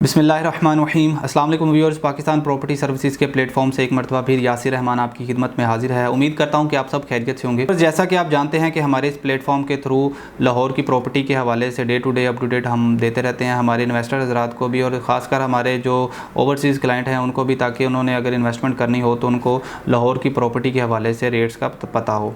बिस्मिल्लाहिर्रहमानिर्रहीम। अस्सलाम वालेकुम व्यूअर्स। पाकिस्तान प्रॉपर्टी सर्विसेज के प्लेटफॉर्म से एक मरतबा फिर यासिर रहमान आपकी खिदमत में हाजिर है। उम्मीद करता हूं कि आप सब खैरियत से होंगे। जैसा कि आप जानते हैं कि हमारे इस प्लेटफॉर्म के थ्रू लाहौर की प्रॉपर्टी के हवाले से day to day up to date हम देते रहते हैं हमारे इन्वेस्टर हज़रात को भी, और ख़ासकर हमारे जो ओवरसीज़ क्लाइंट हैं उनको भी, ताकि उन्होंने अगर इन्वेस्टमेंट करनी हो तो उनको लाहौर की प्रॉपर्टी के हवाले से रेट्स का पता हो।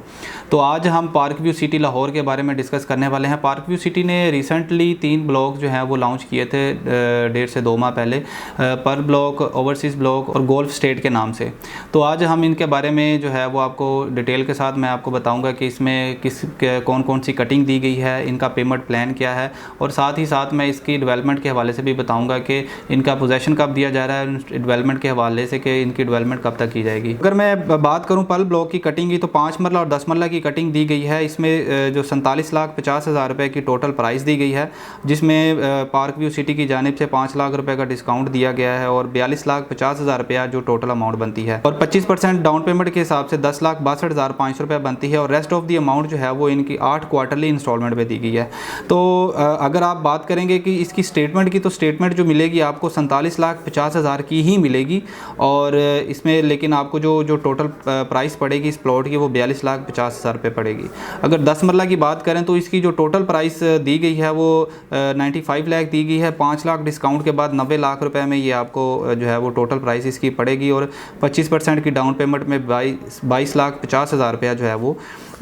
तो आज हम पार्क व्यू सिटी लाहौर के बारे में डिस्कस करने वाले हैं। पार्क व्यू सिटी ने रिसेंटली 3 ब्लॉक जो हैं वो लॉन्च किए थे 1.5 से 2 माह पहले, पर ब्लॉक, ओवरसीज़ ब्लॉक और गोल्फ स्टेट के नाम से। तो आज हम इनके बारे में जो है वो आपको डिटेल के साथ मैं आपको बताऊंगा कि इसमें कौन कौन सी कटिंग दी गई है, इनका पेमेंट प्लान क्या है, और साथ ही साथ मैं इसकी डेवलपमेंट के हवाले से भी बताऊंगा कि इनका पोजेसन कब दिया जा रहा है डेवलपमेंट के हवाले से, कि इनकी डेवलपमेंट कब तक की जाएगी। अगर मैं बात करूँ पर्ल ब्लॉक की कटिंग की, तो 5 मरला और 10 मरला की कटिंग दी गई है। इसमें जो 47,50,000 रुपये की टोटल प्राइस दी गई है, जिसमें पार्क व्यू सिटी की जानिब से 5 लाख रुपये का डिस्काउंट दिया गया है और 42,50,000 रुपया जो टोटल अमाउंट बनती है, और 25% डाउन पेमेंट के हिसाब से 10,62,500 रुपये बनती है, और रेस्ट ऑफ दी अमाउंट जो है वो इनकी 8 क्वार्टरली इंस्टॉलमेंट में दी गई है। तो अगर आप बात करेंगे कि इसकी स्टेटमेंट की, तो स्टेटमेंट जो मिलेगी आपको 47,50,000 की ही मिलेगी, और इसमें लेकिन आपको जो टोटल प्राइस पड़ेगी इस प्लॉट की वो 42,50,000 रुपये पड़ेगी। अगर 10 मरला की बात करें तो इसकी जो टोटल प्राइस दी गई है वो 95 लाख दी गई है। 5 लाख डिस्काउंट के बाद 90 लाख रुपए में ये आपको जो है वो टोटल प्राइस इसकी पड़ेगी, और 25% की डाउन पेमेंट में 22,50,000 रुपया जो है वो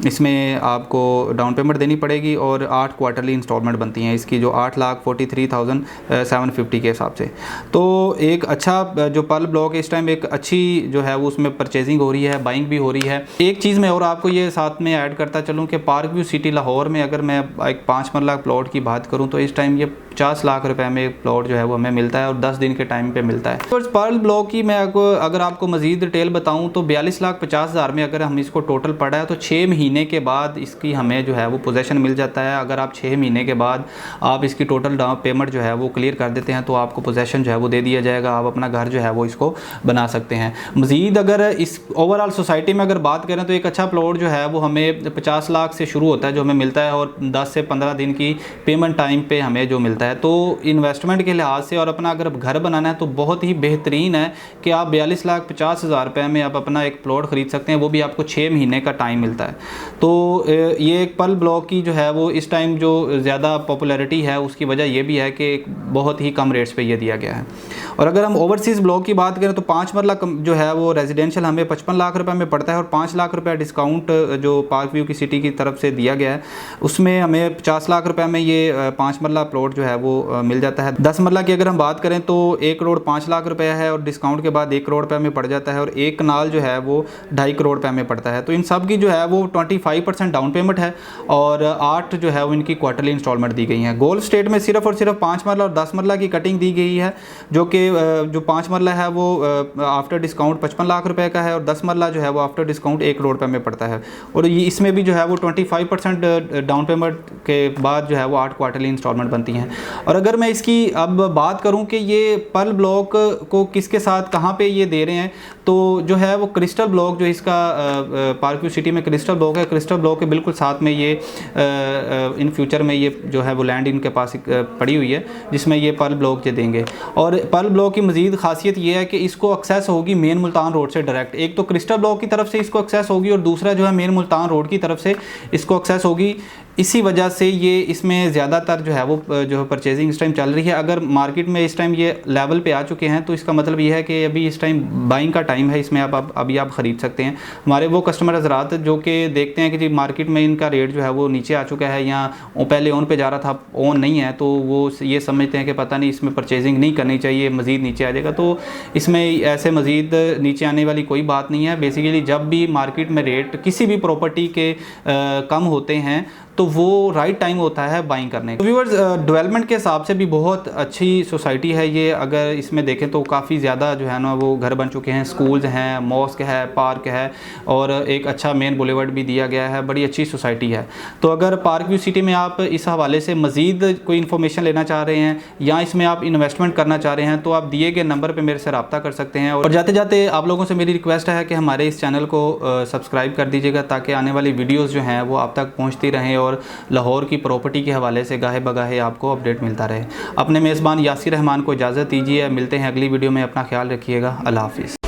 इसमें आपको डाउन पेमेंट देनी पड़ेगी, और 8 क्वार्टरली इंस्टॉलमेंट बनती हैं इसकी, जो 8,43,750 के हिसाब से। तो एक अच्छा जो पर्ल ब्लॉक है इस टाइम एक अच्छी जो है वो उसमें परचेजिंग हो रही है, बाइंग भी हो रही है। एक चीज़ मैं और आपको ये साथ में ऐड करता चलूँ कि पार्क व्यू सिटी लाहौर में अगर मैं एक 5 मरला प्लॉट की बात करूँ तो इस टाइम ये 50 लाख रुपए में एक प्लॉट जो है वो हमें मिलता है, और 10 दिन के टाइम पे मिलता है। तो पर्ल ब्लॉक की मैं अगर आपको मजीद डिटेल बताऊं तो 42,50,000 में अगर हम इसको टोटल पड़ा है तो 6 महीने के बाद इसकी हमें जो है वो पोजेसन मिल जाता है। अगर आप 6 महीने के बाद आप इसकी टोटल डाउन पेमेंट जो है वो क्लियर कर देते हैं तो आपको पोजेसन जो है वो दे दिया जाएगा, आप अपना घर जो है वो इसको बना सकते हैं। मजीद अगर इस ओवरऑल सोसाइटी में अगर बात करें तो एक अच्छा प्लॉट जो है वो हमें 50 लाख से शुरू होता है जो हमें मिलता है, और 10 से 15 दिन की पेमेंट टाइम पे हमें जो मिलता है। तो इन्वेस्टमेंट के लिहाज से और अपना अगर घर बनाना है तो बहुत ही बेहतरीन है कि आप 42,50,000 रुपये में आप अपना एक प्लॉट ख़रीद सकते हैं, वो भी आपको 6 महीने का टाइम मिलता है। तो ये एक पर्ल ब्लॉक की जो है वो इस टाइम जो ज़्यादा पॉपुलैरिटी है उसकी वजह ये भी है कि बहुत ही कम रेट्स पे ये दिया गया है। और अगर हम ओवरसीज़ ब्लॉक की बात करें तो 5 मरला जो है वो रेजिडेंशियल हमें 55 लाख रुपये में पड़ता है, और 5 लाख रुपये डिस्काउंट जो पार्क व्यू की सिटी की तरफ से दिया गया है उसमें हमें 50 लाख रुपये में ये 5 मरला प्लॉट जो है वो मिल जाता है। 10 मरला की अगर हम बात करें तो 1 करोड़ 5 लाख रुपए है, और डिस्काउंट के बाद 1 करोड़ रुपए में पड़ जाता है, और एक कनाल जो है वो 2.5 करोड़ रुपए में पड़ता है। तो इन सब की जो है वो 25% डाउन पेमेंट है, और 8 जो है वो इनकी क्वार्टरली इंस्टॉलमेंट दी गई हैं। गोल्फ स्टेट में सिर्फ और सिर्फ 5 मरला और 10 मरला की कटिंग दी गई है, जो कि जो 5 मरला है वो आफ्टर डिस्काउंट 55 लाख रुपए का है, और 10 मरला जो है वो आफ्टर डिस्काउंट 1 करोड़ रुपए में पड़ता है, और ये इसमें भी जो है वो 25% डाउन पेमेंट के बाद जो है वो 8 क्वार्टरली इंस्टॉलमेंट बनती हैं। और अगर मैं इसकी अब बात करूं कि ये पर्ल ब्लॉक को किसके साथ कहां पे ये दे रहे हैं, तो जो है वो क्रिस्टल ब्लॉक जो इसका पार्क व्यू सिटी में क्रिस्टल ब्लॉक है, क्रिस्टल ब्लॉक के बिल्कुल साथ में ये इन फ्यूचर में ये जो है वो लैंड इनके पास पड़ी हुई है जिसमें ये पर्ल ब्लॉक ये देंगे। और पर्ल ब्लॉक की मजीद खासियत ये है कि इसको एक्सेस होगी मेन मुल्तान रोड से डायरेक्ट। एक तो क्रिस्टल ब्लॉक की तरफ से इसको एक्सेस होगी, और दूसरा जो है मेन मुल्तान रोड की तरफ से इसको एक्सेस होगी। इसी वजह से ये इसमें ज़्यादातर जो है वो जो परचेजिंग इस टाइम चल रही है। अगर मार्केट में इस टाइम ये लेवल पे आ चुके हैं तो इसका मतलब ये है कि अभी इस टाइम बाइंग का टाइम है, इसमें अभी आप ख़रीद सकते हैं। हमारे वो कस्टमर हज़रात जो कि देखते हैं कि जी मार्केट में इनका रेट जो है वो नीचे आ चुका है, या पहले ऑन पे जा रहा था ऑन नहीं है, तो वो ये समझते हैं कि पता नहीं इसमें परचेजिंग नहीं करनी चाहिए, मज़ीद नीचे आ जाएगा। तो इसमें ऐसे मज़ीद नीचे आने वाली कोई बात नहीं है। बेसिकली जब भी मार्केट में रेट किसी भी प्रॉपर्टी के कम होते हैं तो वो राइट टाइम होता है बाइंग करने का। तो व्यूअर्स, डेवलपमेंट के हिसाब से भी बहुत अच्छी सोसाइटी है ये। अगर इसमें देखें तो काफ़ी ज़्यादा जो है ना वो घर बन चुके हैं, स्कूल्स हैं, मॉस्क है, पार्क है और एक अच्छा मेन बुलेवर्ड भी दिया गया है। बड़ी अच्छी सोसाइटी है। तो अगर पार्क व्यू सिटी में आप इस हवाले से मज़ीद कोई इन्फॉर्मेशन लेना चाह रहे हैं या इसमें आप इन्वेस्टमेंट करना चाह रहे हैं तो आप दिए गए नंबर पर मेरे से रब्ता कर सकते हैं। और जाते जाते आप लोगों से मेरी रिक्वेस्ट है कि हमारे इस चैनल को सब्सक्राइब कर दीजिएगा ताकि आने वाली वीडियोज़ जो हैं वो आप तक पहुँचती रहें और लाहौर की प्रॉपर्टी के हवाले से गाहे बगाहे आपको अपडेट मिलता रहे। अपने मेज़बान यासिर रहमान को इजाज़त दीजिए। मिलते हैं अगली वीडियो में। अपना ख्याल रखिएगा। अल्लाह हाफ़िज़।